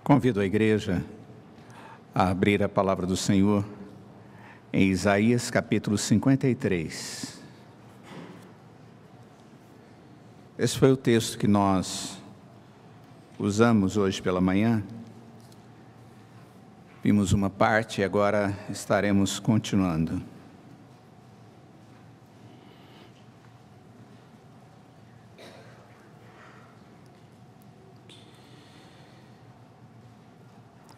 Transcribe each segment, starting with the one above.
Convido a igreja a abrir a palavra do Senhor em Isaías capítulo 53. Esse foi o texto que nós usamos hoje pela manhã. Vimos uma parte e agora estaremos continuando.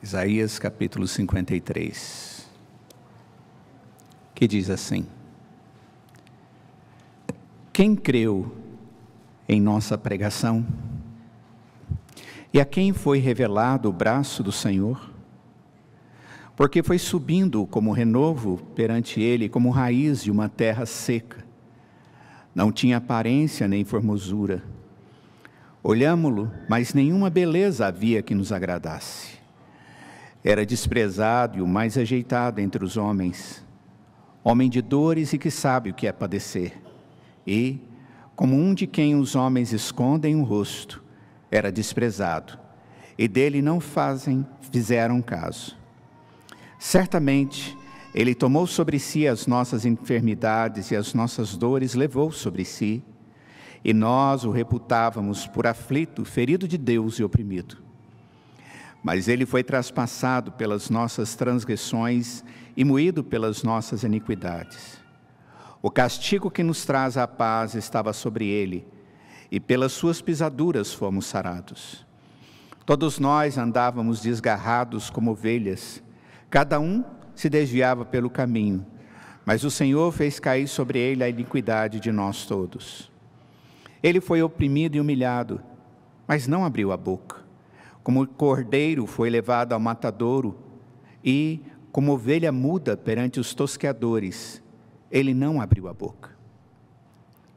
Isaías capítulo 53, que diz assim: Quem creu em nossa pregação? E a quem foi revelado o braço do Senhor? Porque foi subindo como renovo perante ele, como raiz de uma terra seca. Não tinha aparência nem formosura. Olhámo-lo, mas nenhuma beleza havia que nos agradasse. Era desprezado e o mais ajeitado entre os homens, homem de dores e que sabe o que é padecer. E, como um de quem os homens escondem o rosto, era desprezado, e dele não fizeram caso. Certamente, ele tomou sobre si as nossas enfermidades e as nossas dores levou sobre si, e nós o reputávamos por aflito, ferido de Deus e oprimido. Mas ele foi traspassado pelas nossas transgressões e moído pelas nossas iniquidades. O castigo que nos traz a paz estava sobre ele, e pelas suas pisaduras fomos sarados. Todos nós andávamos desgarrados como ovelhas, cada um se desviava pelo caminho, mas o Senhor fez cair sobre ele a iniquidade de nós todos. Ele foi oprimido e humilhado, mas não abriu a boca. Como cordeiro foi levado ao matadouro, e como ovelha muda perante os tosqueadores, ele não abriu a boca.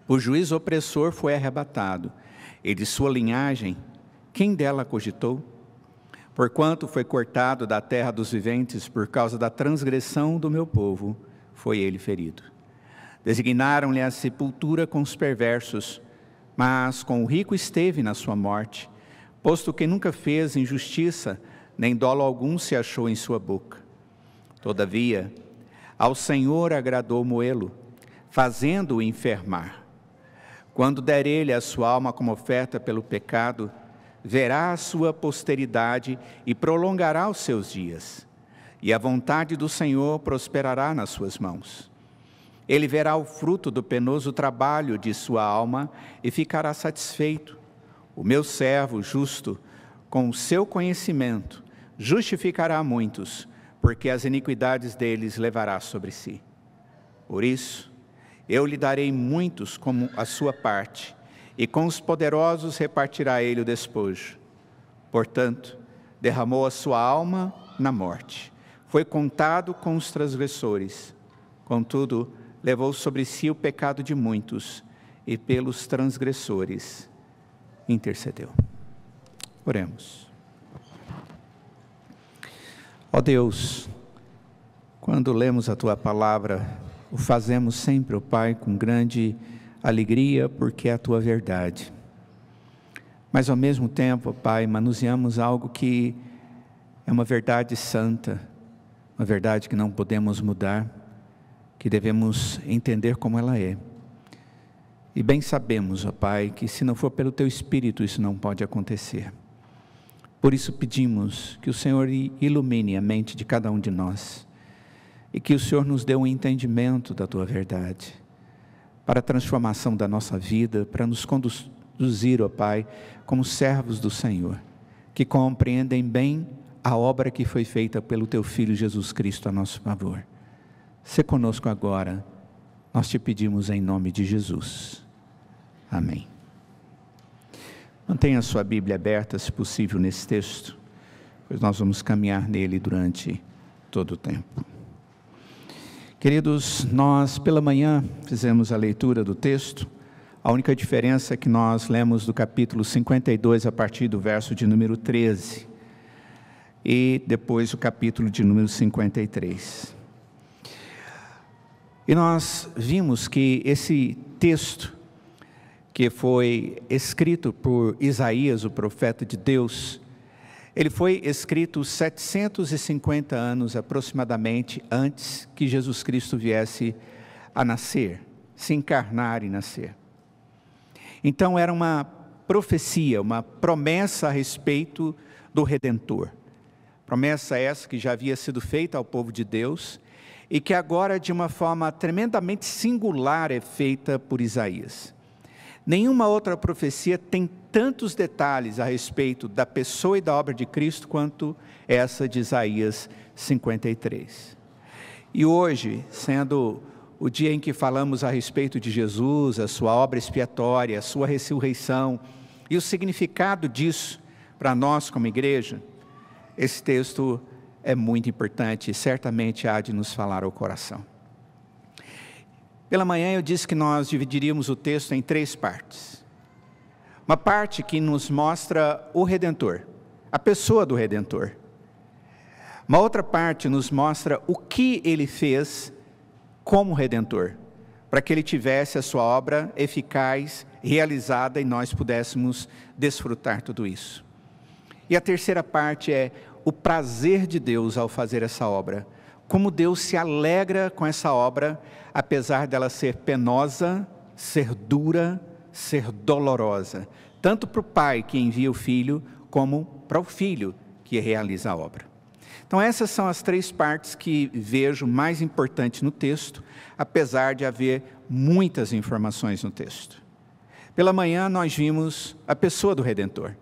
O juiz opressor foi arrebatado, e de sua linhagem, quem dela cogitou? Porquanto foi cortado da terra dos viventes, por causa da transgressão do meu povo, foi ele ferido. Designaram-lhe a sepultura com os perversos, mas com o rico esteve na sua morte, posto que nunca fez injustiça, nem dolo algum se achou em sua boca. Todavia, ao Senhor agradou moê-lo, fazendo-o enfermar. Quando der ele a sua alma como oferta pelo pecado, verá a sua posteridade e prolongará os seus dias. E a vontade do Senhor prosperará nas suas mãos. Ele verá o fruto do penoso trabalho de sua alma e ficará satisfeito. O meu servo justo, com o seu conhecimento, justificará muitos, porque as iniquidades deles levará sobre si. Por isso, eu lhe darei muitos como a sua parte, e com os poderosos repartirá ele o despojo. Portanto, derramou a sua alma na morte, foi contado com os transgressores. Contudo, levou sobre si o pecado de muitos, e pelos transgressores intercedeu. Oremos. Ó Deus, quando lemos a Tua palavra, o fazemos sempre, ó Pai, com grande alegria, porque é a Tua verdade. Mas ao mesmo tempo, ó Pai, manuseamos algo que é uma verdade santa, uma verdade que não podemos mudar, que devemos entender como ela é. E bem sabemos, ó Pai, que se não for pelo Teu Espírito, isso não pode acontecer. Por isso pedimos que o Senhor ilumine a mente de cada um de nós, e que o Senhor nos dê um entendimento da Tua verdade, para a transformação da nossa vida, para nos conduzir, ó Pai, como servos do Senhor, que compreendem bem a obra que foi feita pelo Teu Filho Jesus Cristo a nosso favor. Sê conosco agora, nós te pedimos em nome de Jesus. Amém. Mantenha a sua Bíblia aberta, se possível, nesse texto, pois nós vamos caminhar nele durante todo o tempo. Queridos, nós pela manhã fizemos a leitura do texto. A única diferença é que nós lemos do capítulo 52 a partir do verso de número 13 e depois o capítulo de número 53. E nós vimos que esse texto, que foi escrito por Isaías, o profeta de Deus, Ele foi escrito 750 anos aproximadamente antes que Jesus Cristo viesse a nascer, se encarnar e nascer. Então era uma profecia, uma promessa a respeito do Redentor. Promessa essa que já havia sido feita ao povo de Deus e que agora de uma forma tremendamente singular é feita por Isaías. Nenhuma outra profecia tem tantos detalhes a respeito da pessoa e da obra de Cristo quanto essa de Isaías 53. E hoje, sendo o dia em que falamos a respeito de Jesus, a sua obra expiatória, a sua ressurreição e o significado disso para nós como igreja, esse texto é muito importante e certamente há de nos falar ao coração. Pela manhã eu disse que nós dividiríamos o texto em 3 partes. Uma parte que nos mostra o Redentor, a pessoa do Redentor. Uma outra parte nos mostra o que ele fez como Redentor, para que ele tivesse a sua obra eficaz, realizada e nós pudéssemos desfrutar tudo isso. E a terceira parte é o prazer de Deus ao fazer essa obra. Como Deus se alegra com essa obra, apesar dela ser penosa, ser dura, ser dolorosa. Tanto para o pai que envia o filho, como para o filho que realiza a obra. Então essas são as 3 partes que vejo mais importantes no texto, apesar de haver muitas informações no texto. Pela manhã nós vimos a pessoa do Redentor.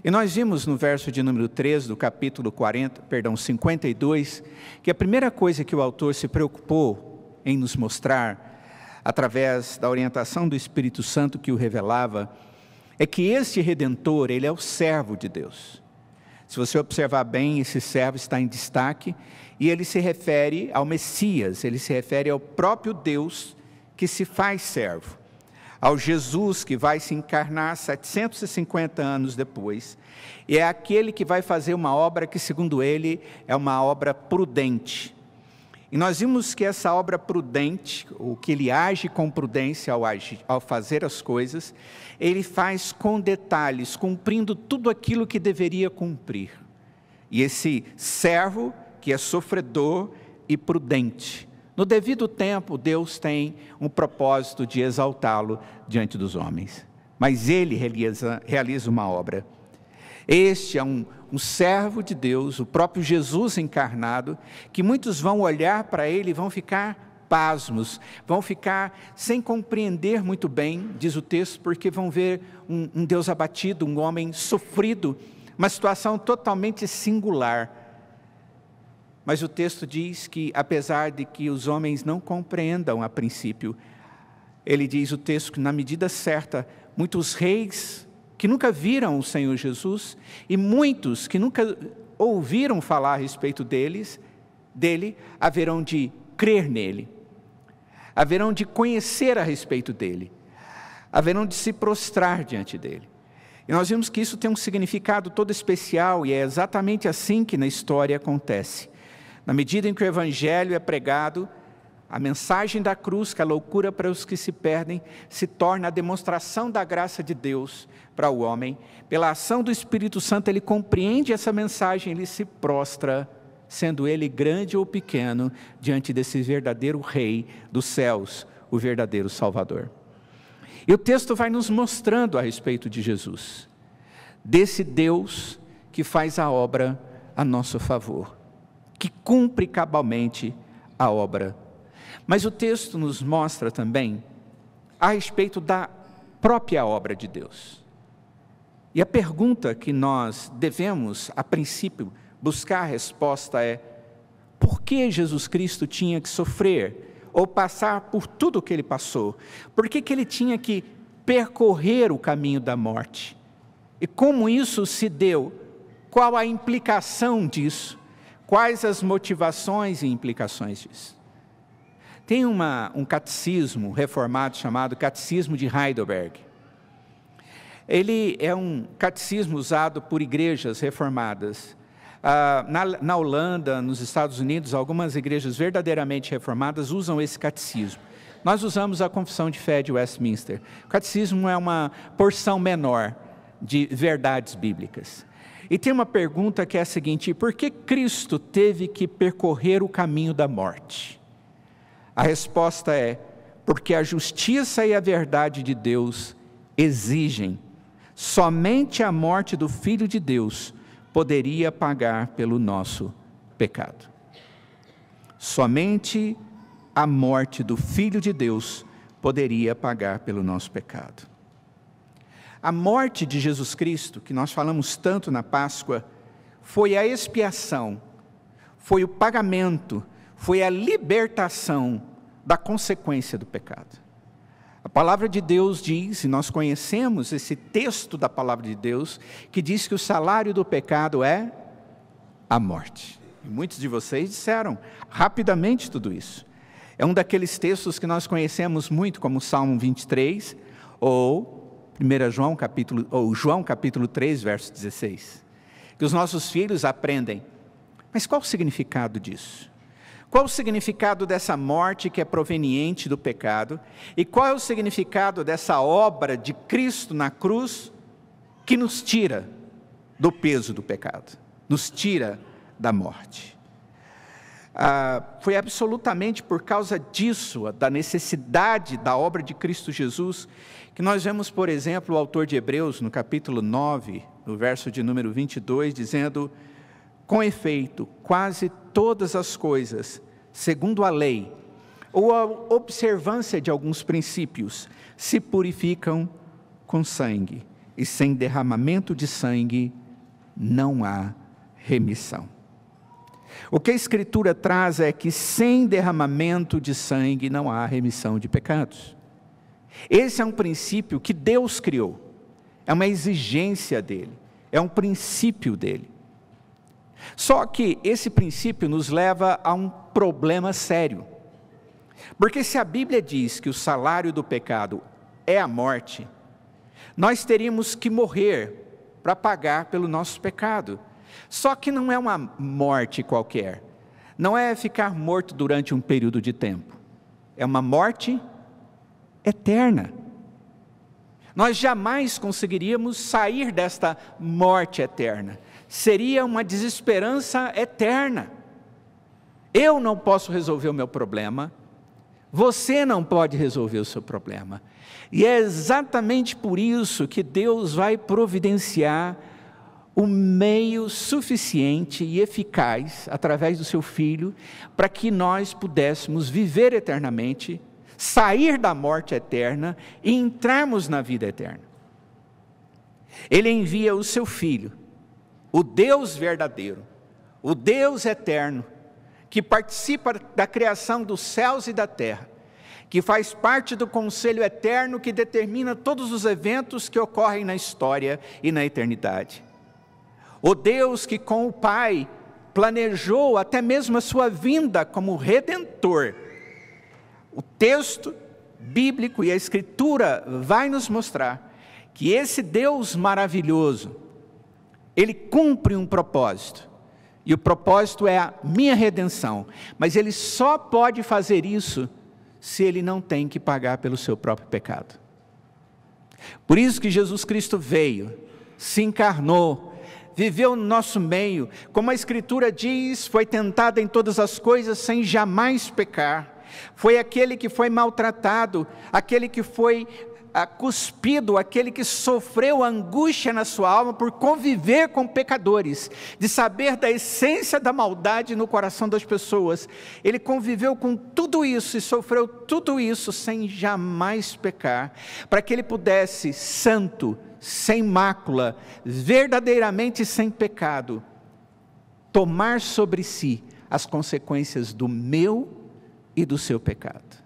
E nós vimos no verso de número 13 do capítulo 52, que a primeira coisa que o autor se preocupou em nos mostrar, através da orientação do Espírito Santo que o revelava, é que este Redentor, ele é o servo de Deus. Se você observar bem, esse servo está em destaque, e ele se refere ao Messias, ele se refere ao próprio Deus que se faz servo. Ao Jesus que vai se encarnar 750 anos depois, e é aquele que vai fazer uma obra que, segundo ele, é uma obra prudente. E nós vimos que essa obra prudente, o que ele age com prudência ao fazer as coisas, ele faz com detalhes, cumprindo tudo aquilo que deveria cumprir. E esse servo, que é sofredor e prudente, no devido tempo, Deus tem um propósito de exaltá-lo diante dos homens. Mas ele realiza uma obra. Este é um servo de Deus, o próprio Jesus encarnado, que muitos vão olhar para ele e vão ficar pasmos, vão ficar sem compreender muito bem, diz o texto, porque vão ver um Deus abatido, um homem sofrido, uma situação totalmente singular. Mas o texto diz que, apesar de que os homens não compreendam a princípio, ele diz o texto que na medida certa, muitos reis que nunca viram o Senhor Jesus, e muitos que nunca ouviram falar a respeito dele, haverão de crer nele, haverão de conhecer a respeito dele, haverão de se prostrar diante dele. E nós vimos que isso tem um significado todo especial, e é exatamente assim que na história acontece. Na medida em que o Evangelho é pregado, a mensagem da cruz, que é a loucura para os que se perdem, se torna a demonstração da graça de Deus para o homem. Pela ação do Espírito Santo, ele compreende essa mensagem, ele se prostra, sendo ele grande ou pequeno, diante desse verdadeiro Rei dos céus, o verdadeiro Salvador. E o texto vai nos mostrando a respeito de Jesus, desse Deus que faz a obra a nosso favor, que cumpre cabalmente a obra. Mas o texto nos mostra também a respeito da própria obra de Deus. E a pergunta que nós devemos, a princípio, buscar a resposta é: por que Jesus Cristo tinha que sofrer ou passar por tudo o que ele passou? Por que ele tinha que percorrer o caminho da morte? E como isso se deu? Qual a implicação disso? Quais as motivações e implicações disso? Tem um catecismo reformado chamado Catecismo de Heidelberg. Ele é um catecismo usado por igrejas reformadas. Na Holanda, nos Estados Unidos, algumas igrejas verdadeiramente reformadas usam esse catecismo. Nós usamos a Confissão de Fé de Westminster. O catecismo é uma porção menor de verdades bíblicas. E tem uma pergunta que é a seguinte: por que Cristo teve que percorrer o caminho da morte? A resposta é: porque a justiça e a verdade de Deus exigem. Somente a morte do Filho de Deus poderia pagar pelo nosso pecado. Somente a morte do Filho de Deus poderia pagar pelo nosso pecado. A morte de Jesus Cristo, que nós falamos tanto na Páscoa, foi a expiação, foi o pagamento, foi a libertação da consequência do pecado. A palavra de Deus diz, e nós conhecemos esse texto da palavra de Deus, que diz que o salário do pecado é a morte. E muitos de vocês disseram rapidamente tudo isso. É um daqueles textos que nós conhecemos muito, como o Salmo 23, ou João capítulo 3, verso 16. Que os nossos filhos aprendem. Mas qual o significado disso? Qual o significado dessa morte que é proveniente do pecado? E qual é o significado dessa obra de Cristo na cruz que nos tira do peso do pecado, nos tira da morte? Foi absolutamente por causa disso, da necessidade da obra de Cristo Jesus, que nós vemos, por exemplo, o autor de Hebreus, no capítulo 9, no verso de número 22, dizendo: com efeito, quase todas as coisas, segundo a lei, ou a observância de alguns princípios, se purificam com sangue, e sem derramamento de sangue não há remissão. O que a Escritura traz é que sem derramamento de sangue não há remissão de pecados. Esse é um princípio que Deus criou, é uma exigência dele, é um princípio dele. Só que esse princípio nos leva a um problema sério, porque se a Bíblia diz que o salário do pecado é a morte, nós teríamos que morrer para pagar pelo nosso pecado. Só que não é uma morte qualquer, não é ficar morto durante um período de tempo, é uma morte eterna. Nós jamais conseguiríamos sair desta morte eterna, seria uma desesperança eterna. Eu não posso resolver o meu problema, você não pode resolver o seu problema, e é exatamente por isso que Deus vai providenciar o meio suficiente e eficaz, através do seu Filho, para que nós pudéssemos viver eternamente, sair da morte eterna e entrarmos na vida eterna. Ele envia o seu Filho, o Deus verdadeiro, o Deus eterno, que participa da criação dos céus e da terra, que faz parte do conselho eterno que determina todos os eventos que ocorrem na história e na eternidade. O Deus que com o Pai planejou até mesmo a sua vinda como Redentor. O texto bíblico e a Escritura vai nos mostrar que esse Deus maravilhoso, Ele cumpre um propósito, e o propósito é a minha redenção, mas Ele só pode fazer isso se Ele não tem que pagar pelo seu próprio pecado. Por isso que Jesus Cristo veio, se encarnou, viveu no nosso meio, como a Escritura diz, foi tentado em todas as coisas sem jamais pecar, foi aquele que foi maltratado, aquele que foi cuspido, aquele que sofreu angústia na sua alma por conviver com pecadores, de saber da essência da maldade no coração das pessoas. Ele conviveu com tudo isso e sofreu tudo isso sem jamais pecar, para que ele pudesse, santo, sem mácula, verdadeiramente sem pecado, tomar sobre si as consequências do meu e do seu pecado.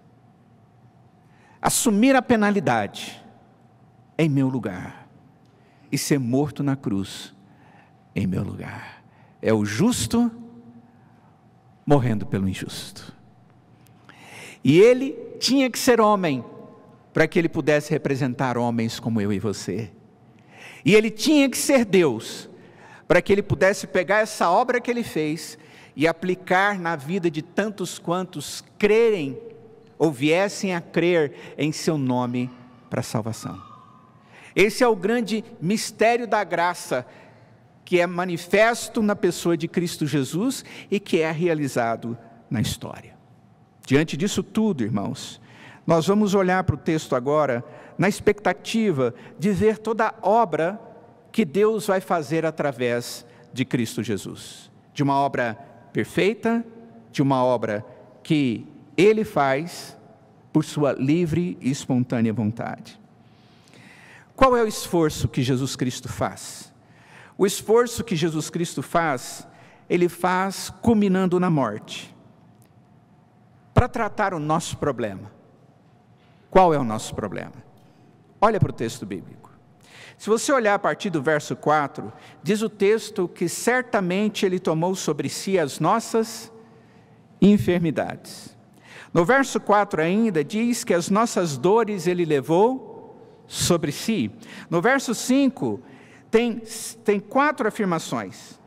Assumir a penalidade em meu lugar e ser morto na cruz em meu lugar. É o justo morrendo pelo injusto. E ele tinha que ser homem para que ele pudesse representar homens como eu e você. E ele tinha que ser Deus para que ele pudesse pegar essa obra que ele fez e aplicar na vida de tantos quantos crerem ou viessem a crer em seu nome para a salvação. Esse é o grande mistério da graça, que é manifesto na pessoa de Cristo Jesus e que é realizado na história. Diante disso tudo, irmãos, nós vamos olhar para o texto agora na expectativa de ver toda a obra que Deus vai fazer através de Cristo Jesus. De uma obra perfeita, de uma obra que Ele faz por sua livre e espontânea vontade. Qual é o esforço que Jesus Cristo faz? O esforço que Jesus Cristo faz, Ele faz culminando na morte, para tratar o nosso problema. Qual é o nosso problema? Olha para o texto bíblico. Se você olhar a partir do verso 4, diz o texto que certamente Ele tomou sobre si as nossas enfermidades. No verso 4 ainda diz que as nossas dores Ele levou sobre si. No verso 5 tem quatro afirmações.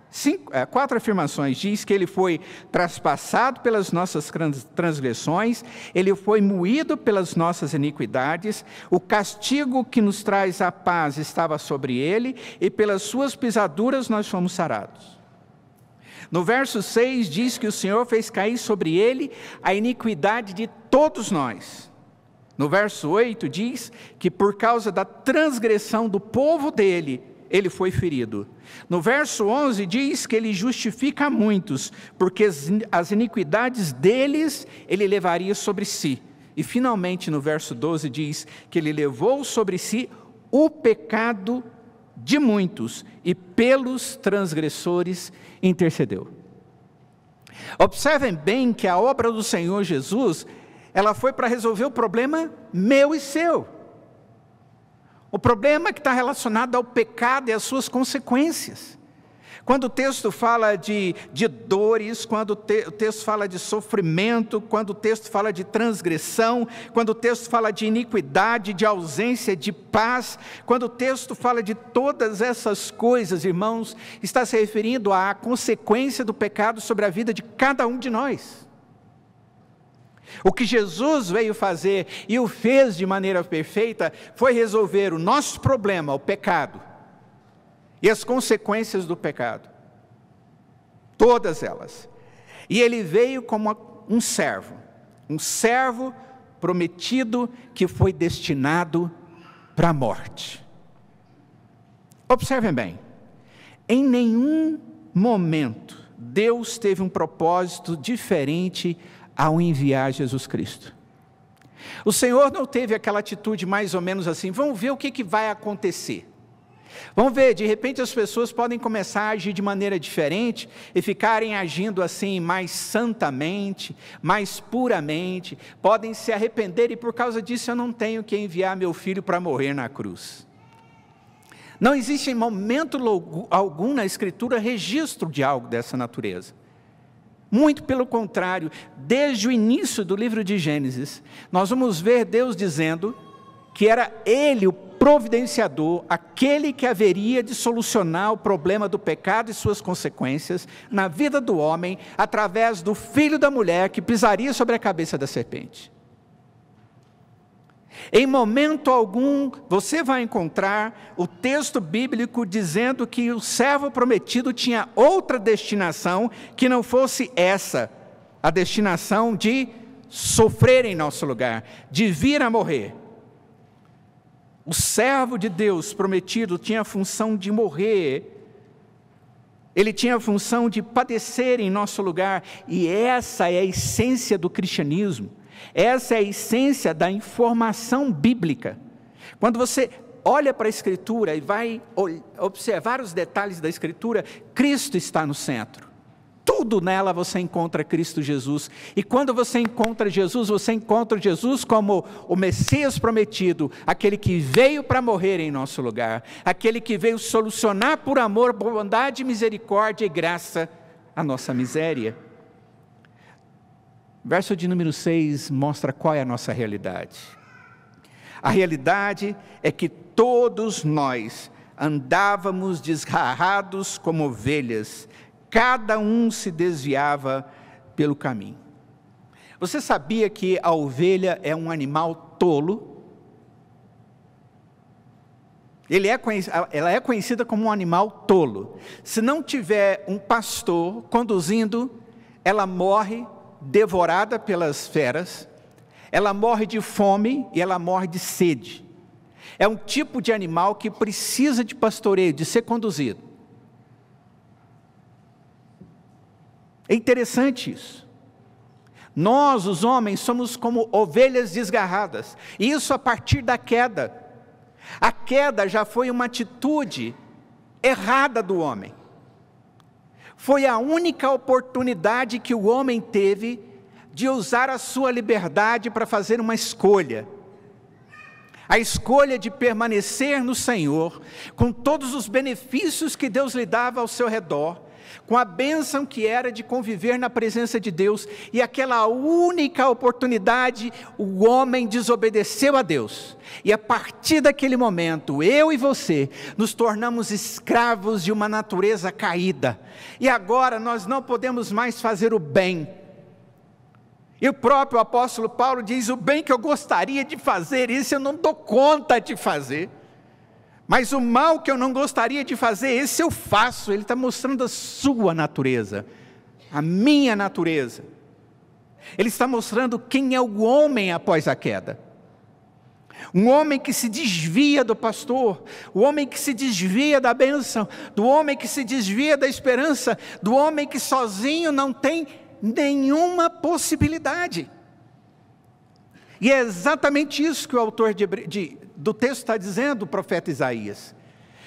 Quatro afirmações. Diz que Ele foi traspassado pelas nossas transgressões, Ele foi moído pelas nossas iniquidades, o castigo que nos traz a paz estava sobre Ele, e pelas suas pisaduras nós fomos sarados. No verso 6 diz que o Senhor fez cair sobre Ele a iniquidade de todos nós. No verso 8 diz que por causa da transgressão do povo dele, Ele foi ferido. No verso 11 diz que Ele justifica muitos, porque as iniquidades deles Ele levaria sobre si. E finalmente no verso 12 diz que Ele levou sobre si o pecado de muitos e pelos transgressores intercedeu. Observem bem que a obra do Senhor Jesus, ela foi para resolver o problema meu e seu. O problema que está relacionado ao pecado e às suas consequências. Quando o texto fala de dores, quando o texto fala de sofrimento, quando o texto fala de transgressão, quando o texto fala de iniquidade, de ausência de paz, quando o texto fala de todas essas coisas, irmãos, está se referindo à consequência do pecado sobre a vida de cada um de nós. O que Jesus veio fazer e o fez de maneira perfeita foi resolver o nosso problema, o pecado, e as consequências do pecado, todas elas. E Ele veio como um servo prometido que foi destinado para a morte. Observem bem, em nenhum momento Deus teve um propósito diferente ao enviar Jesus Cristo. O Senhor não teve aquela atitude mais ou menos assim, vamos ver o que vai acontecer. Vamos ver, de repente as pessoas podem começar a agir de maneira diferente e ficarem agindo assim mais santamente, mais puramente, podem se arrepender e por causa disso eu não tenho que enviar meu filho para morrer na cruz. Não existe em momento algum na Escritura registro de algo dessa natureza. Muito pelo contrário, desde o início do livro de Gênesis, nós vamos ver Deus dizendo que era Ele o providenciador, aquele que haveria de solucionar o problema do pecado e suas consequências na vida do homem, através do filho da mulher que pisaria sobre a cabeça da serpente. Em momento algum, você vai encontrar o texto bíblico dizendo que o servo prometido tinha outra destinação que não fosse essa, a destinação de sofrer em nosso lugar, de vir a morrer. O servo de Deus prometido tinha a função de morrer, ele tinha a função de padecer em nosso lugar, e essa é a essência do cristianismo, essa é a essência da informação bíblica. Quando você olha para a Escritura e vai observar os detalhes da Escritura, Cristo está no centro. Tudo nela você encontra Cristo Jesus. E quando você encontra Jesus como o Messias prometido, aquele que veio para morrer em nosso lugar, aquele que veio solucionar por amor, bondade, misericórdia e graça a nossa miséria. Verso de número 6 mostra qual é a nossa realidade. A realidade é que todos nós andávamos desgarrados como ovelhas, cada um se desviava pelo caminho. Você sabia que a ovelha é um animal tolo? ela é conhecida como um animal tolo. Se não tiver um pastor conduzindo, ela morre devorada pelas feras, ela morre de fome e ela morre de sede. É um tipo de animal que precisa de pastoreio, de ser conduzido. É interessante isso. Nós, os homens, somos como ovelhas desgarradas, e isso a partir da queda. A queda já foi uma atitude errada do homem. Foi a única oportunidade que o homem teve de usar a sua liberdade para fazer uma escolha. A escolha de permanecer no Senhor, com todos os benefícios que Deus lhe dava ao seu redor, com a bênção que era de conviver na presença de Deus, e aquela única oportunidade, o homem desobedeceu a Deus, e a partir daquele momento, eu e você, nos tornamos escravos de uma natureza caída, e agora nós não podemos mais fazer o bem. E o próprio apóstolo Paulo diz: o bem que eu gostaria de fazer, isso eu não dou conta de fazer. Mas o mal que eu não gostaria de fazer, esse eu faço. Ele está mostrando a sua natureza, a minha natureza. Ele está mostrando quem é o homem após a queda. Um homem que se desvia do pastor, o homem que se desvia da bênção, do homem que se desvia da esperança, do homem que sozinho não tem nenhuma possibilidade. E é exatamente isso que o autor do texto está dizendo, o profeta Isaías.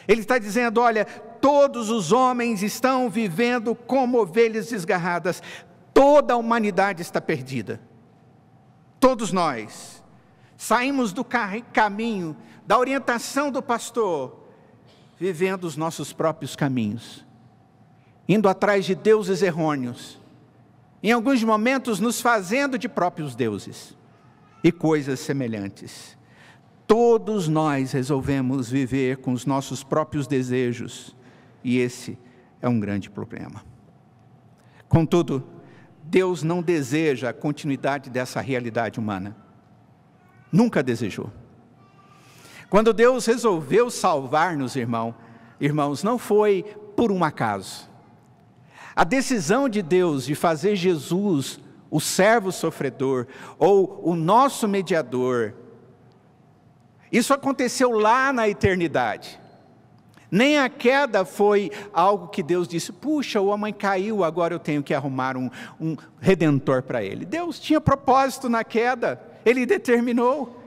Ele está dizendo: olha, todos os homens estão vivendo como ovelhas desgarradas, toda a humanidade está perdida. Todos nós saímos do caminho, da orientação do pastor, vivendo os nossos próprios caminhos, indo atrás de deuses errôneos, em alguns momentos nos fazendo de próprios deuses, e coisas semelhantes. Todos nós resolvemos viver com os nossos próprios desejos, e esse é um grande problema. Contudo, Deus não deseja a continuidade dessa realidade humana. Nunca desejou. Quando Deus resolveu salvar-nos, irmãos, não foi por um acaso. A decisão de Deus de fazer Jesus o servo sofredor, ou o nosso mediador, isso aconteceu lá na eternidade. Nem a queda foi algo que Deus disse: puxa, o homem caiu, agora eu tenho que arrumar um redentor para ele. Deus tinha propósito na queda, Ele determinou.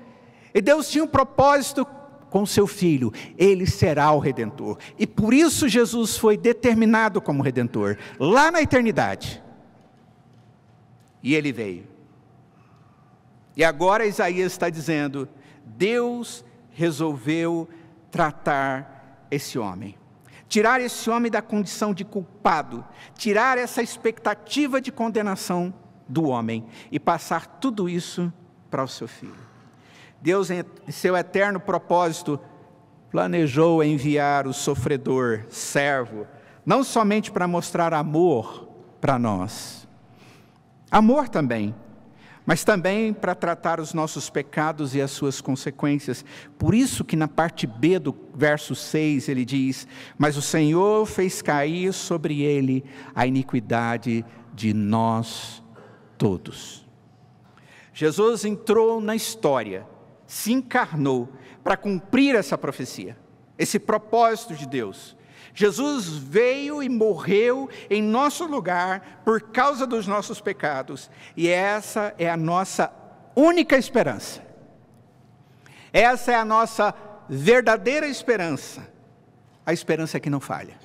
E Deus tinha um propósito com seu Filho: Ele será o redentor. E por isso Jesus foi determinado como redentor, lá na eternidade. E Ele veio. E agora Isaías está dizendo: Deus resolveu tratar esse homem, tirar esse homem da condição de culpado, tirar essa expectativa de condenação do homem e passar tudo isso para o seu Filho. Deus, em seu eterno propósito, planejou enviar o sofredor, servo, não somente para mostrar amor para nós, amor também, mas também para tratar os nossos pecados e as suas consequências. Por isso que na parte B do verso 6 ele diz: mas o Senhor fez cair sobre ele a iniquidade de nós todos. Jesus entrou na história, se encarnou para cumprir essa profecia, esse propósito de Deus. Jesus veio e morreu em nosso lugar por causa dos nossos pecados, e essa é a nossa única esperança. Essa é a nossa verdadeira esperança, a esperança que não falha.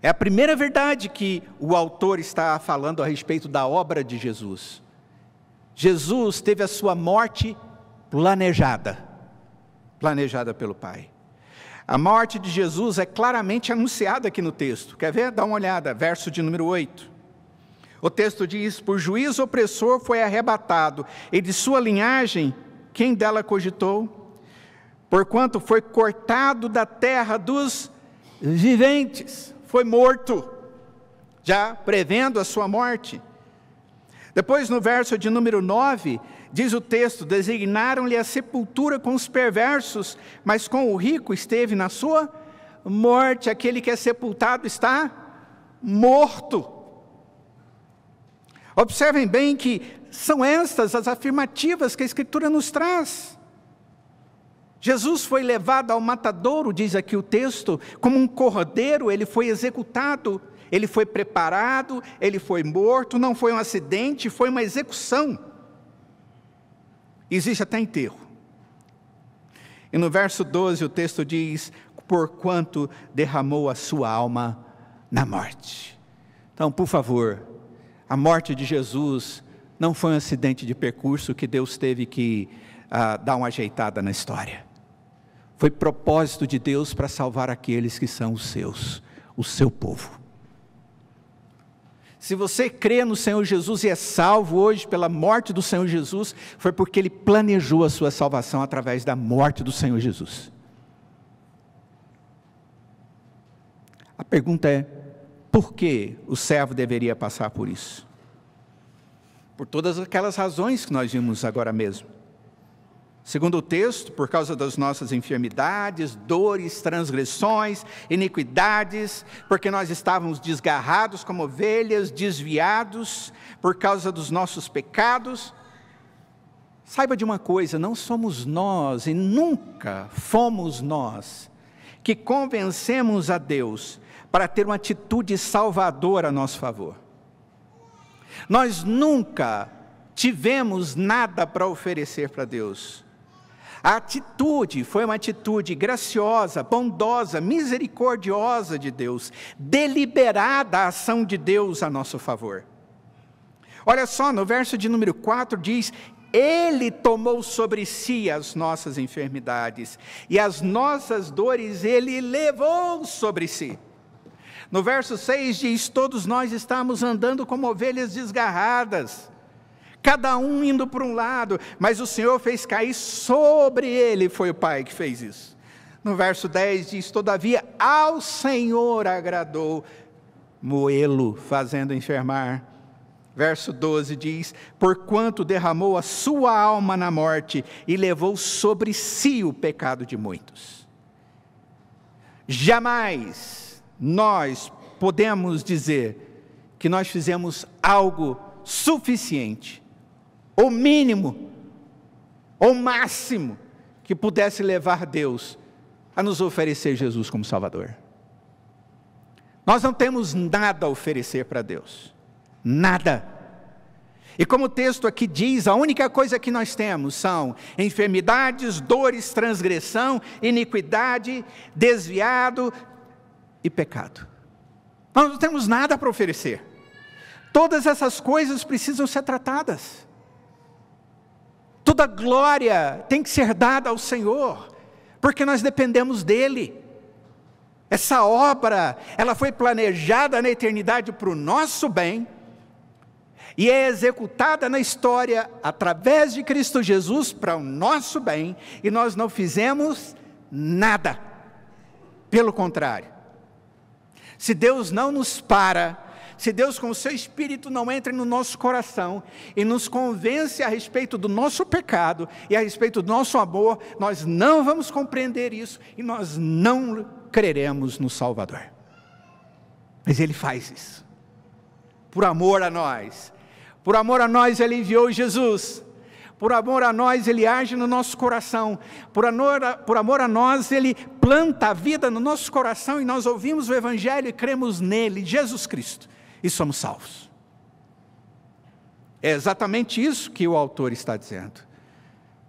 É a primeira verdade que o autor está falando a respeito da obra de Jesus. Jesus teve a sua morte planejada pelo Pai. A morte de Jesus é claramente anunciada aqui no texto. Quer ver? Dá uma olhada, verso de número 8. O texto diz: por juízo opressor foi arrebatado, e de sua linhagem, quem dela cogitou? Porquanto foi cortado da terra dos viventes, foi morto, já prevendo a sua morte. Depois no verso de número 9, diz o texto, designaram-lhe a sepultura com os perversos, mas com o rico esteve na sua morte. Aquele que é sepultado está morto. Observem bem que são estas as afirmativas que a Escritura nos traz. Jesus foi levado ao matadouro, diz aqui o texto, como um cordeiro. Ele foi executado, ele foi preparado, ele foi morto. Não foi um acidente, foi uma execução. Existe até enterro. E no verso 12 o texto diz, porquanto derramou a sua alma na morte. Então, por favor, a morte de Jesus não foi um acidente de percurso que Deus teve que dar uma ajeitada na história. Foi propósito de Deus para salvar aqueles que são os seus, o seu povo. Se você crê no Senhor Jesus e é salvo hoje pela morte do Senhor Jesus, foi porque Ele planejou a sua salvação através da morte do Senhor Jesus. A pergunta é, por que o servo deveria passar por isso? Por todas aquelas razões que nós vimos agora mesmo. Segundo o texto, por causa das nossas enfermidades, dores, transgressões, iniquidades, porque nós estávamos desgarrados como ovelhas, desviados, por causa dos nossos pecados. Saiba de uma coisa, não somos nós e nunca fomos nós que convencemos a Deus para ter uma atitude salvadora a nosso favor. Nós nunca tivemos nada para oferecer para Deus. A atitude foi uma atitude graciosa, bondosa, misericordiosa de Deus, deliberada a ação de Deus a nosso favor. Olha só, no verso de número 4 diz, Ele tomou sobre si as nossas enfermidades, e as nossas dores Ele levou sobre si. No verso 6 diz, todos nós estamos andando como ovelhas desgarradas, cada um indo para um lado, mas o Senhor fez cair sobre ele, foi o Pai que fez isso. No verso 10 diz, todavia ao Senhor agradou moê-lo, fazendo enfermar. Verso 12 diz, porquanto derramou a sua alma na morte e levou sobre si o pecado de muitos. Jamais nós podemos dizer que nós fizemos algo suficiente, ou mínimo, ou máximo, que pudesse levar Deus a nos oferecer Jesus como Salvador. Nós não temos nada a oferecer para Deus, nada. E como o texto aqui diz, a única coisa que nós temos são enfermidades, dores, transgressão, iniquidade, desviado e pecado. Nós não temos nada para oferecer. Todas essas coisas precisam ser tratadas. Toda glória tem que ser dada ao Senhor, porque nós dependemos dEle. Essa obra, ela foi planejada na eternidade para o nosso bem, e é executada na história, através de Cristo Jesus, para o nosso bem, e nós não fizemos nada. Pelo contrário, se Deus não nos para, se Deus com o seu Espírito não entra no nosso coração e nos convence a respeito do nosso pecado e a respeito do nosso amor, nós não vamos compreender isso e nós não creremos no Salvador. Mas Ele faz isso, por amor a nós. Por amor a nós Ele enviou Jesus, por amor a nós Ele age no nosso coração, por amor a nós Ele planta a vida no nosso coração e nós ouvimos o Evangelho e cremos nele, Jesus Cristo, e somos salvos. É exatamente isso que o autor está dizendo.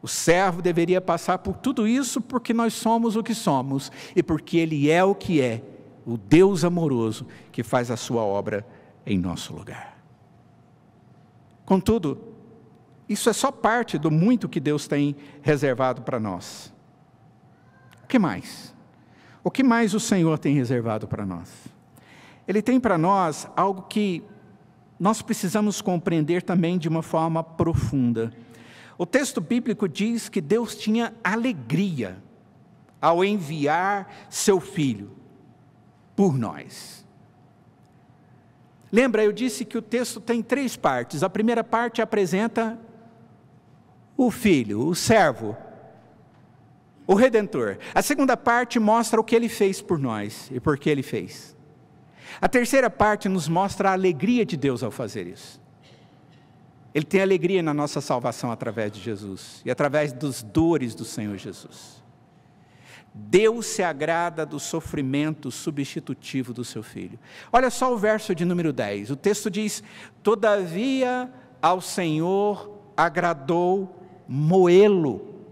O servo deveria passar por tudo isso porque nós somos o que somos e porque Ele é o que é, o Deus amoroso que faz a sua obra em nosso lugar. Contudo, isso é só parte do muito que Deus tem reservado para nós. O que mais? O que mais o Senhor tem reservado para nós? Ele tem para nós algo que nós precisamos compreender também de uma forma profunda. O texto bíblico diz que Deus tinha alegria ao enviar seu Filho por nós. Lembra, eu disse que o texto tem 3 partes. A primeira parte apresenta o Filho, o servo, o Redentor. A segunda parte mostra o que Ele fez por nós e por que Ele fez. A terceira parte nos mostra a alegria de Deus ao fazer isso. Ele tem alegria na nossa salvação através de Jesus e através das dores do Senhor Jesus. Deus se agrada do sofrimento substitutivo do seu Filho. Olha só o verso de número 10. O texto diz: todavia ao Senhor agradou moê-lo,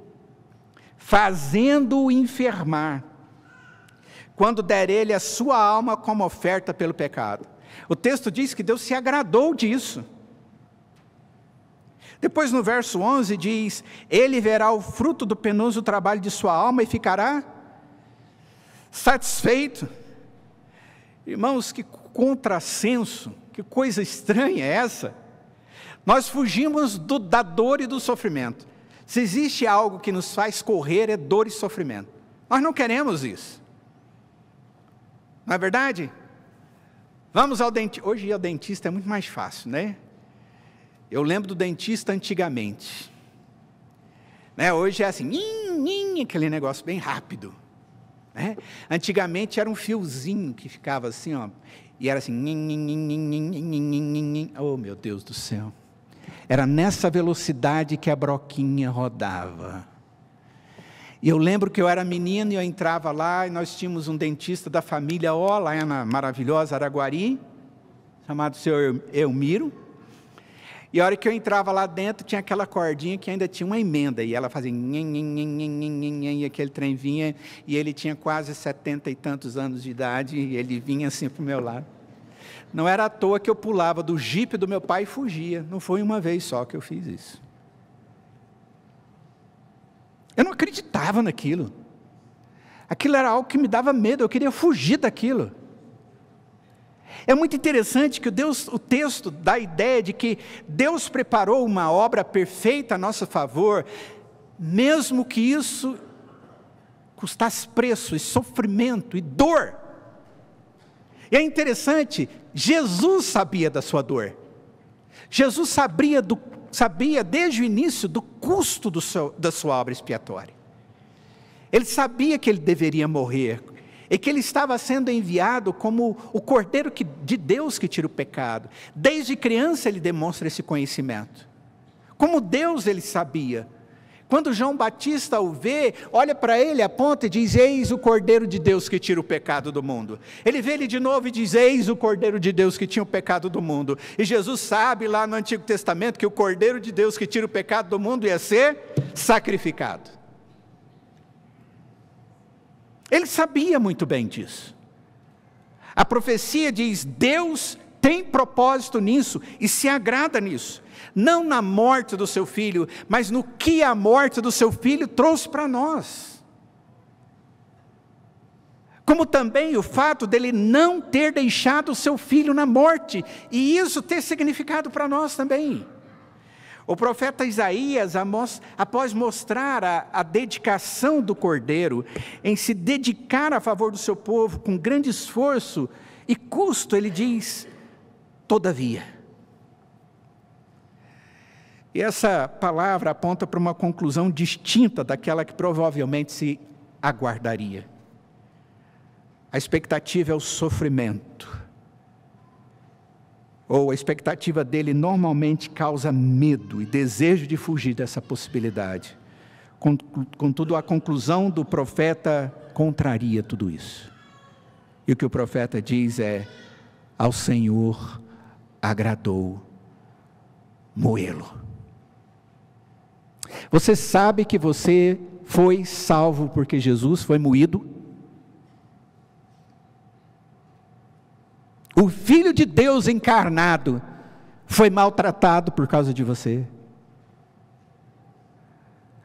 fazendo-o enfermar, quando der ele a sua alma como oferta pelo pecado. O texto diz que Deus se agradou disso. Depois no verso 11 diz: ele verá o fruto do penoso trabalho de sua alma e ficará satisfeito. Irmãos, que contrassenso, que coisa estranha é essa? Nós fugimos da dor e do sofrimento. Se existe algo que nos faz correr, é dor e sofrimento. Nós não queremos isso. Não é verdade? Vamos ao dentista. Hoje ir ao dentista é muito mais fácil, né? Eu lembro do dentista antigamente. Né? Hoje é assim, aquele negócio bem rápido. Né? Antigamente era um fiozinho que ficava assim, ó, e era assim, oh meu Deus do céu. Era nessa velocidade que a broquinha rodava. E eu lembro que eu era menino e eu entrava lá, e nós tínhamos um dentista da família O, lá na maravilhosa Araguari, chamado senhor Elmiro. E a hora que eu entrava lá dentro, tinha aquela cordinha que ainda tinha uma emenda, e ela fazia e aquele trem vinha, e ele tinha quase 70 e tantos anos de idade, e ele vinha assim para o meu lado. Não era à toa que eu pulava do jipe do meu pai e fugia. Não foi uma vez só que eu fiz isso. Eu não acreditava naquilo. Aquilo era algo que me dava medo, eu queria fugir daquilo. É muito interessante que o texto dá a ideia de que Deus preparou uma obra perfeita a nosso favor, mesmo que isso custasse preço e sofrimento e dor. E é interessante, Jesus sabia da sua dor. Jesus sabia desde o início do custo da sua obra expiatória. Ele sabia que ele deveria morrer, e que ele estava sendo enviado como o Cordeiro de Deus que tira o pecado. Desde criança ele demonstra esse conhecimento. Como Deus ele sabia. Quando João Batista o vê, olha para ele, aponta e diz: eis o Cordeiro de Deus que tira o pecado do mundo. Ele vê ele de novo e diz: eis o Cordeiro de Deus que tira o pecado do mundo. E Jesus sabe lá no Antigo Testamento que o Cordeiro de Deus que tira o pecado do mundo ia ser sacrificado. Ele sabia muito bem disso. A profecia diz: Deus tem propósito nisso e se agrada nisso. Não na morte do seu filho, mas no que a morte do seu filho trouxe para nós. Como também o fato dele não ter deixado o seu filho na morte, e isso ter significado para nós também. O profeta Isaías, após mostrar a dedicação do Cordeiro, em se dedicar a favor do seu povo com grande esforço e custo, ele diz: todavia. E essa palavra aponta para uma conclusão distinta daquela que provavelmente se aguardaria. A expectativa é o sofrimento. Ou a expectativa dele normalmente causa medo e desejo de fugir dessa possibilidade. Contudo, a conclusão do profeta contraria tudo isso. E o que o profeta diz é: ao Senhor agradou moê-lo. Você sabe que você foi salvo porque Jesus foi moído? O Filho de Deus encarnado foi maltratado por causa de você.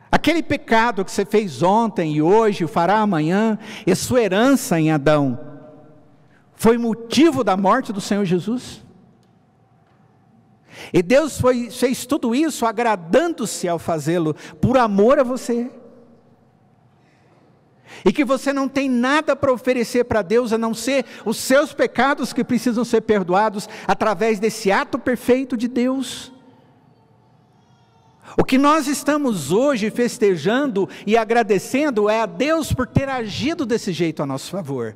Aquele pecado que você fez ontem e hoje, o fará amanhã, e sua herança em Adão, foi motivo da morte do Senhor Jesus. E Deus fez tudo isso agradando-se ao fazê-lo, por amor a você. E que você não tem nada para oferecer para Deus, a não ser os seus pecados que precisam ser perdoados, através desse ato perfeito de Deus. O que nós estamos hoje festejando e agradecendo é a Deus por ter agido desse jeito a nosso favor.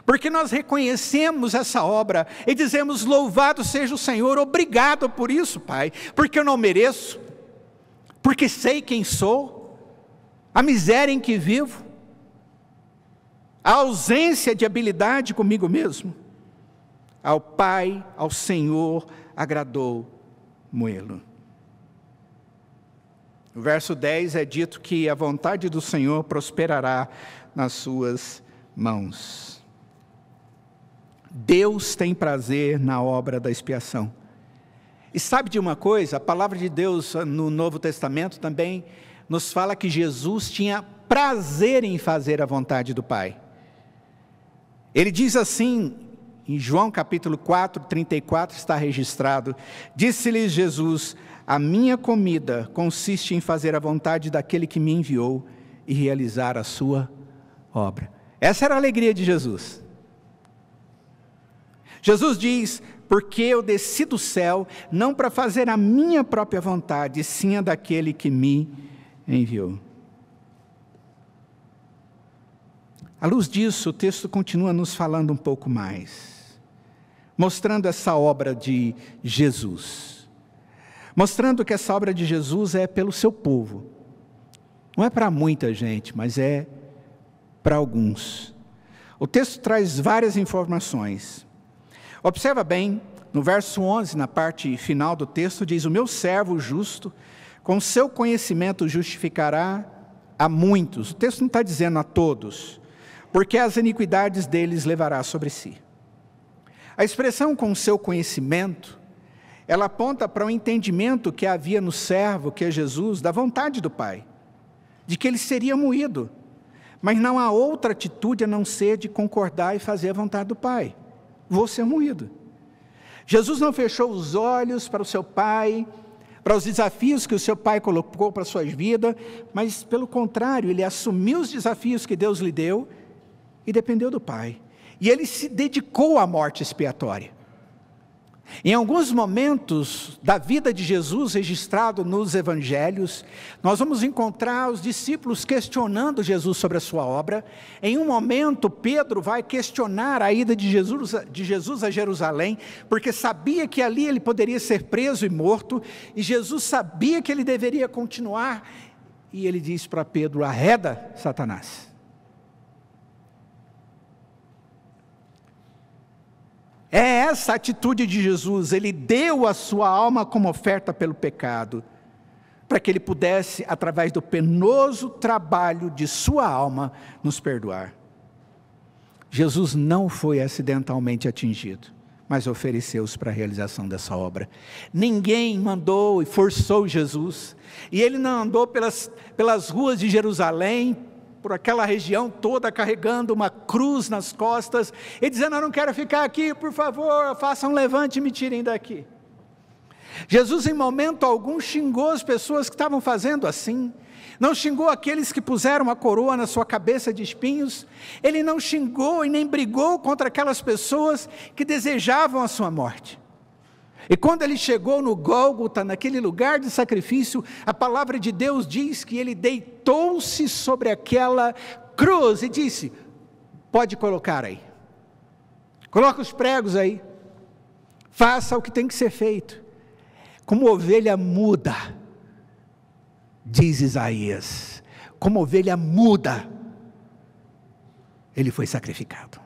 Porque nós reconhecemos essa obra e dizemos: louvado seja o Senhor, obrigado por isso, Pai, porque eu não mereço, porque sei quem sou, a miséria em que vivo, a ausência de habilidade comigo mesmo. Ao Pai, ao Senhor, agradou moê-lo. No verso 10 é dito que a vontade do Senhor prosperará nas suas mãos. Deus tem prazer na obra da expiação. E sabe de uma coisa? A palavra de Deus no Novo Testamento também nos fala que Jesus tinha prazer em fazer a vontade do Pai. Ele diz assim, em João capítulo 4, 34 está registrado: disse-lhes Jesus: a minha comida consiste em fazer a vontade daquele que me enviou e realizar a sua obra. Essa era a alegria de Jesus. Jesus diz: porque eu desci do céu, não para fazer a minha própria vontade, sim a daquele que me enviou. À luz disso, o texto continua nos falando um pouco mais, mostrando essa obra de Jesus, mostrando que essa obra de Jesus é pelo seu povo, não é para muita gente, mas é para alguns. O texto traz várias informações. Observa bem, no verso 11, na parte final do texto, diz: o meu servo justo, com seu conhecimento justificará a muitos. O texto não está dizendo a todos, porque as iniquidades deles levará sobre si. A expressão com seu conhecimento, ela aponta para o entendimento que havia no servo, que é Jesus, da vontade do Pai, de que ele seria moído, mas não há outra atitude a não ser de concordar e fazer a vontade do Pai. Vou ser moído. Jesus não fechou os olhos para o seu Pai, para os desafios que o seu Pai colocou para a sua vida, mas pelo contrário, ele assumiu os desafios que Deus lhe deu e dependeu do Pai. E ele se dedicou à morte expiatória. Em alguns momentos da vida de Jesus, registrado nos evangelhos, nós vamos encontrar os discípulos questionando Jesus sobre a sua obra. Em um momento, Pedro vai questionar a ida de Jesus a Jerusalém, porque sabia que ali ele poderia ser preso e morto, e Jesus sabia que ele deveria continuar, e ele diz para Pedro: arreda, Satanás. É essa a atitude de Jesus. Ele deu a sua alma como oferta pelo pecado, para que ele pudesse, através do penoso trabalho de sua alma, nos perdoar. Jesus não foi acidentalmente atingido, mas ofereceu-se para a realização dessa obra. Ninguém mandou e forçou Jesus, e ele não andou pelas ruas de Jerusalém, por aquela região toda, carregando uma cruz nas costas, e dizendo: eu não quero ficar aqui, por favor, façam um levante e me tirem daqui. Jesus em momento algum xingou as pessoas que estavam fazendo assim, não xingou aqueles que puseram a coroa na sua cabeça de espinhos, ele não xingou e nem brigou contra aquelas pessoas que desejavam a sua morte. E quando ele chegou no Gólgota, naquele lugar de sacrifício, a palavra de Deus diz que ele deitou-se sobre aquela cruz e disse: pode colocar aí, coloca os pregos aí, faça o que tem que ser feito. Como ovelha muda, diz Isaías, como ovelha muda, ele foi sacrificado.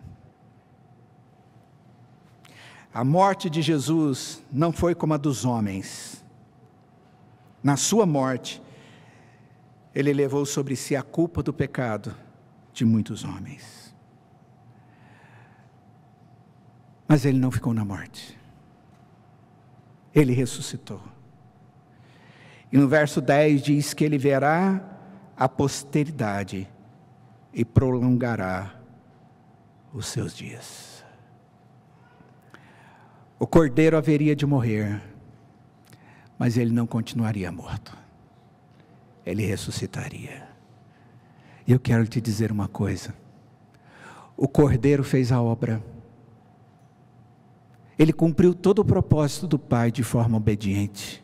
A morte de Jesus não foi como a dos homens. Na sua morte, ele levou sobre si a culpa do pecado de muitos homens. Mas ele não ficou na morte. Ele ressuscitou. E no verso 10 diz que ele verá a posteridade e prolongará os seus dias. O cordeiro haveria de morrer, mas ele não continuaria morto. Ele ressuscitaria. E eu quero te dizer uma coisa: o cordeiro fez a obra. Ele cumpriu todo o propósito do Pai de forma obediente.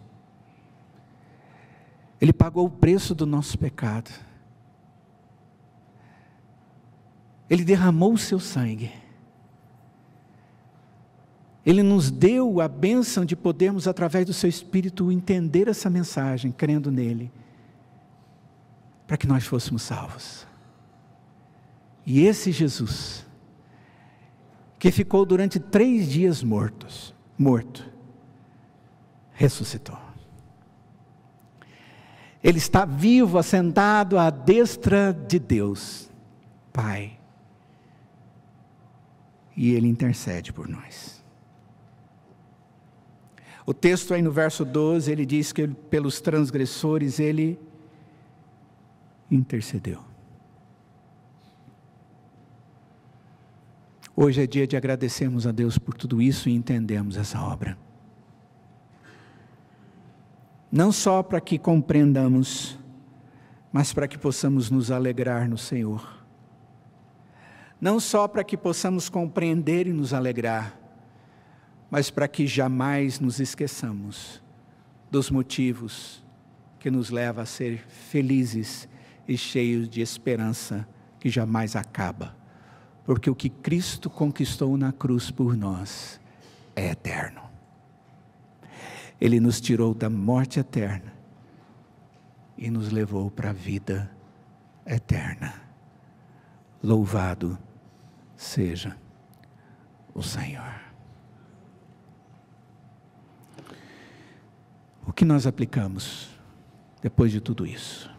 Ele pagou o preço do nosso pecado. Ele derramou o seu sangue. Ele nos deu a bênção de podermos, através do seu Espírito, entender essa mensagem, crendo nele, para que nós fôssemos salvos. E esse Jesus, que ficou durante 3 dias morto, ressuscitou. Ele está vivo, assentado à destra de Deus, Pai. E Ele intercede por nós. O texto aí no verso 12, ele diz que pelos transgressores Ele intercedeu. Hoje é dia de agradecermos a Deus por tudo isso e entendermos essa obra. Não só para que compreendamos, mas para que possamos nos alegrar no Senhor. Não só para que possamos compreender e nos alegrar, mas para que jamais nos esqueçamos dos motivos que nos levam a ser felizes e cheios de esperança que jamais acaba. Porque o que Cristo conquistou na cruz por nós é eterno. Ele nos tirou da morte eterna e nos levou para a vida eterna. Louvado seja o Senhor. O que nós aplicamos depois de tudo isso?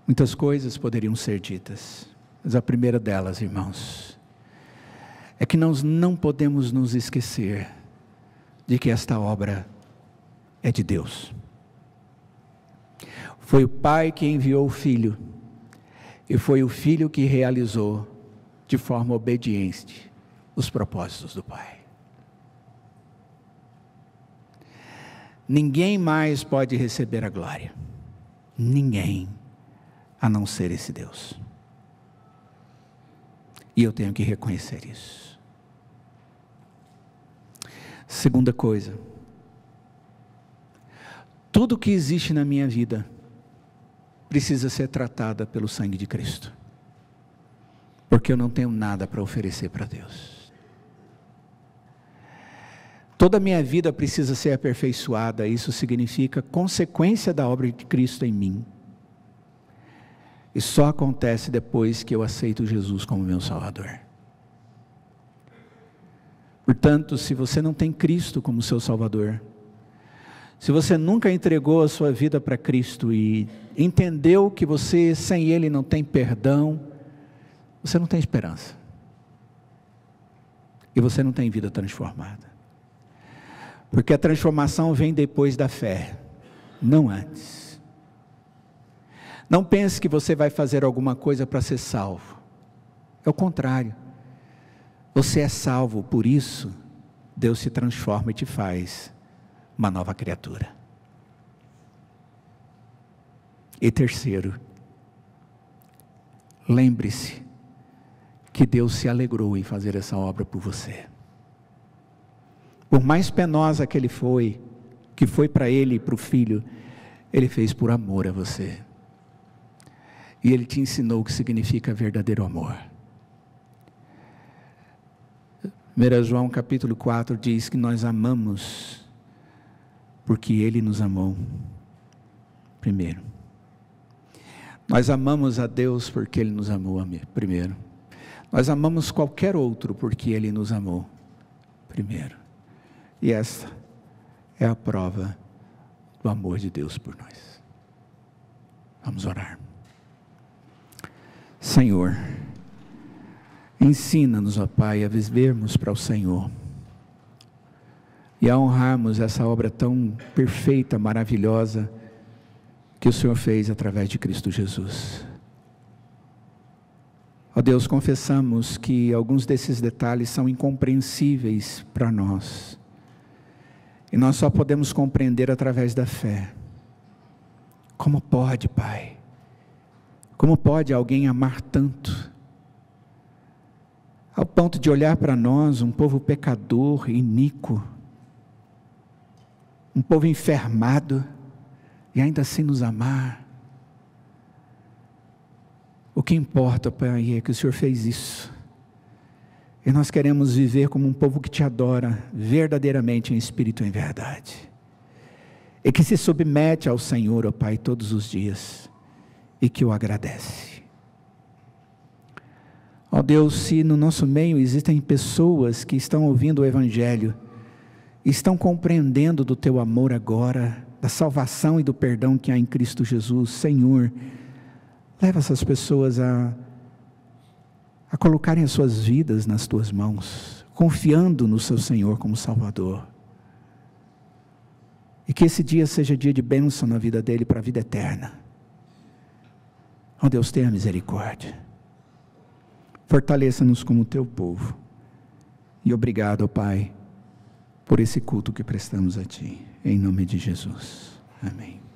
Muitas coisas poderiam ser ditas, mas a primeira delas, irmãos, é que nós não podemos nos esquecer de que esta obra é de Deus. Foi o Pai que enviou o Filho, e foi o Filho que realizou, de forma obediente, os propósitos do Pai. Ninguém mais pode receber a glória, ninguém, a não ser esse Deus. E eu tenho que reconhecer isso. Segunda coisa, tudo que existe na minha vida precisa ser tratada pelo sangue de Cristo, porque eu não tenho nada para oferecer para Deus. Toda a minha vida precisa ser aperfeiçoada, isso significa consequência da obra de Cristo em mim. E só acontece depois que eu aceito Jesus como meu Salvador. Portanto, se você não tem Cristo como seu Salvador, se você nunca entregou a sua vida para Cristo e entendeu que você sem Ele não tem perdão, você não tem esperança. E você não tem vida transformada. Porque a transformação vem depois da fé, não antes. Não pense que você vai fazer alguma coisa para ser salvo. É o contrário. Você é salvo, por isso, Deus se transforma e te faz uma nova criatura. E terceiro, lembre-se que Deus se alegrou em fazer essa obra por você. Por mais penosa que foi para Ele e para o Filho, Ele fez por amor a você. E Ele te ensinou o que significa verdadeiro amor. 1 João capítulo 4 diz que nós amamos porque Ele nos amou primeiro. Nós amamos a Deus porque Ele nos amou primeiro. Nós amamos qualquer outro porque Ele nos amou primeiro. E essa é a prova do amor de Deus por nós. Vamos orar. Senhor, ensina-nos, ó Pai, a vivermos para o Senhor e a honrarmos essa obra tão perfeita, maravilhosa que o Senhor fez através de Cristo Jesus. Ó Deus, confessamos que alguns desses detalhes são incompreensíveis para nós e nós só podemos compreender através da fé. Como pode, Pai? Como pode alguém amar tanto, ao ponto de olhar para nós, um povo pecador, iníquo, um povo enfermado, e ainda assim nos amar. O que importa, Pai, é que o Senhor fez isso. E nós queremos viver como um povo que te adora, verdadeiramente em espírito e em verdade. E que se submete ao Senhor, ó Pai, todos os dias. E que o agradece. Ó Deus, se no nosso meio existem pessoas que estão ouvindo o Evangelho, estão compreendendo do Teu amor agora, da salvação e do perdão que há em Cristo Jesus, Senhor, leva essas pessoas a colocarem as suas vidas nas Tuas mãos, confiando no seu Senhor como Salvador. E que esse dia seja dia de bênção na vida dele para a vida eterna. Ó Deus, tenha misericórdia. Fortaleça-nos como Teu povo. E obrigado, ó Pai, por esse culto que prestamos a Ti. Em nome de Jesus. Amém.